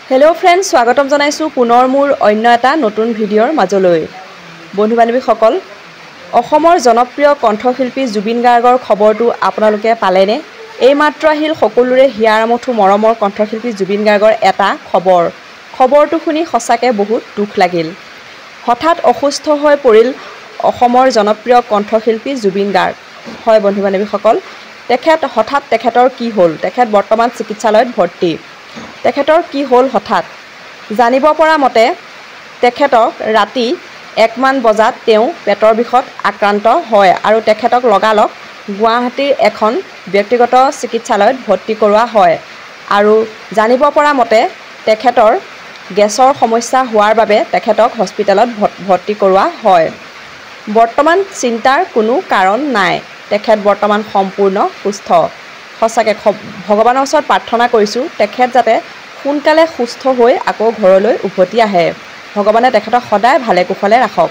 hello friends स्वागतम जनाइছো पुনৰ মোৰ অন্য এটা নতুন ভিডিঅ'ৰ মাজলৈ বন্ধু বান্ধৱীসকল অসমৰ জনপ্ৰিয় কণ্ঠশিল্পী জুবিন গাৰ্গৰ খবৰটো আপোনালোকে পালেনে এই মাত্ৰ আহিল সকলোৰে হিয়াৰমথু মৰমৰ কণ্ঠশিল্পী জুবিন গাৰ্গৰ এটা খবৰটো শুনি সঁচাকৈ বহুত দুখ লাগিল হঠাৎ অসুস্থ হৈ পৰিল অসমৰ জনপ্ৰিয় কণ্ঠশিল্পী জুবিন গাৰ্গ হয় বন্ধু বান্ধৱীসকল তেখেতৰ কি হ'ল তেখেত বৰ্তমান চিকিৎসালয়ত ভৰ্তি তেখেতৰ কি হ'ল হঠাৎ জানিব পৰা মতে তেখেতক ৰাতি 1 মান বজাত তেওঁ পেটৰ বিষত আক্ৰান্ত হয় আৰু তেখেতক লগালগ গুৱাহাটীৰ এখন ব্যক্তিগত চিকিৎসালয়ত ভৰ্তি কৰোৱা হয় আৰু জানিব পৰা মতে তেখেতৰ গেছৰ সমস্যা হোৱাৰ বাবে তেখেতক হস্পিটেলত ভৰ্তি কৰোৱা হয় বৰ্তমান চিন্তাৰ কোনো কাৰণ নাই তেখেত বৰ্তমান সম্পূৰ্ণ সুস্থ সঁচাকৈ ভগৱানৰ ওচৰত প্ৰাৰ্থনা কৰিছোঁ তেখেত যাতে সোনকালে সুস্থ হৈ আকৌ ঘৰলৈ উভতি আহে ভগৱানে তেখেতক সদায় ভালে কুশলে ৰাখক